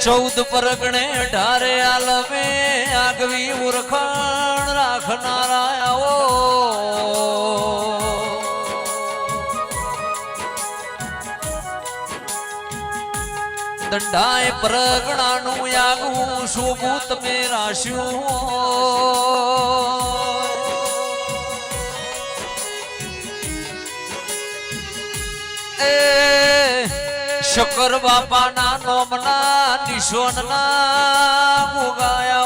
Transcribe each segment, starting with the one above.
14 પરગણે ઢારે આલમે આગવી ઉરખાણ રાખનારા આવો દંડાય પરગણાનું આગવું શોભું તમે રાશ્યું શંકર બાપાના નોમના નિશોનના મુગાયા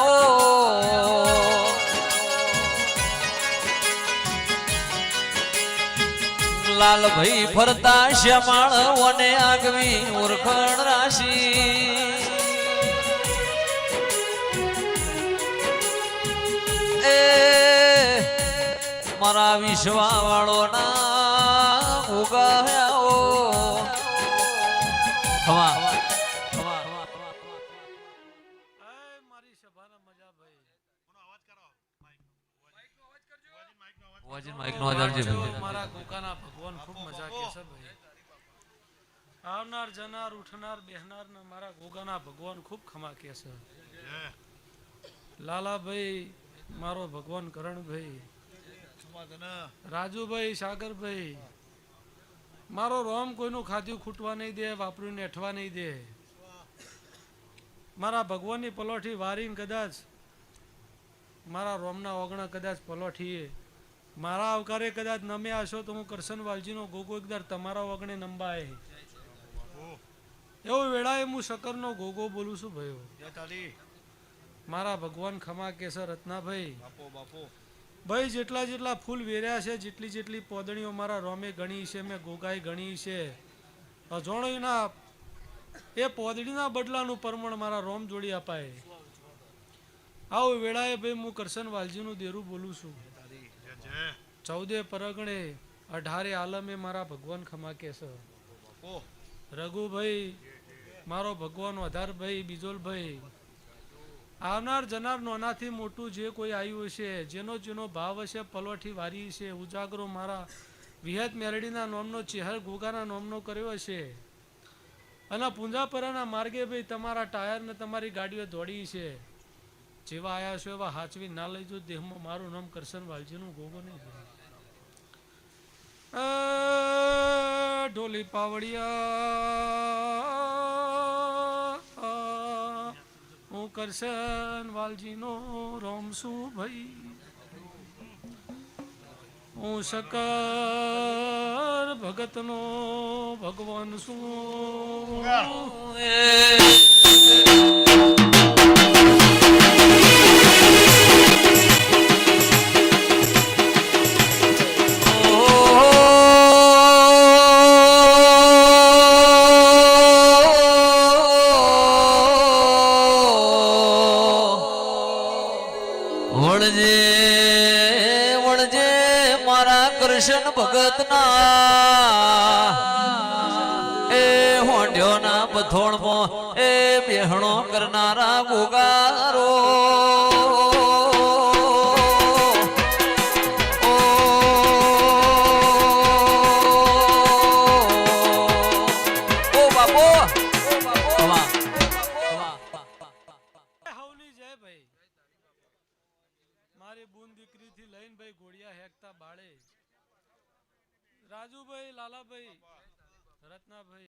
લાલભાઈ ફરતા શ્યામાળ વને આગવી ઓળખણ રાશિ મારા વિશ્વા વાળો ના ઉગાયા મારા ગોકાના ભગવાન ખૂબ મજા કે છે ભાઈ આવનાર જનાર ઉઠનાર બેહનાર ને મારા ગોગાના ભગવાન ખૂબ ખમા કે છે લાલાભાઈ મારો ભગવાન કરણભાઈ રાજુભાઈ સાગરભાઈ મારો રોમ કોઈનું ખાધ્યું ખૂટવા નહીં દે વાપર્યું નેઠવા નહીં દે મારા ભગવાનની પલોઠી વારીને કદાચ મારા રોમના ઓગણા કદાચ પલોઠીએ મારા અવકારે કદાચ નમે આશો તો હું કરશન વાલજીનો ગોગો એકદાર તમારા વગણે નંબાય એવો વેળાએ હું શકરનો ગોગો બોલું છું ભાઈઓ મારા ભગવાન ખમા કેસર રત્નાભાઈ ભાઈ જેટલા જેટલા ફૂલ વેર્યા છે જેટલી જેટલી પોદણીઓ મારા રોમે ગણી છે મેં ગોગાઈ ગણી છે અજોણીના એ પોદડીના બદલાનું પરમણ મારા રોમ જોડી અપાય આવો વેળાએ ભાઈ હું કરશન વાલજીનું દેરું બોલું છું 14 પરગણે 18 આલમે મારા ભગવાન ખમા કે છે રઘુભાઈ મારો ભગવાન વધારભાઈ બીજોલભાઈ આવનાર જનાર નાનાથી મોટું જે કોઈ આવ્યું છે જેનો જેનો ભાવ હશે પલોઠી વારી છે ઉજાગરો મારા વિહત મેરડીના નોમનો ચેહર ગોગાના નોમનો કર્યો છે અને પૂંજાપરાના માર્ગે ભાઈ તમારા ટાયર ને તમારી ગાડીઓ દોડી છે જેવા આયા છો એવા હાચવી ના લઈજો દેહમાં મારું નામ કરશન વાલજીનું ગોગો નહીં ઢોલી પાવડિયા હું કરશન વાલજીનો રોમ છું ભાઈ હું શકર ભગતનો ભગવાન છું કૃષ્ણ ભગતના એ હોંઢ્યોના પથોણમાં એ બેહણો કરનારા ગોગારો મારી બૂન દીકરી થી લઈને ભાઈ ઘોડિયા હેકતા બાળે રાજુભાઈ લાલાભાઈ રત્નાભાઈ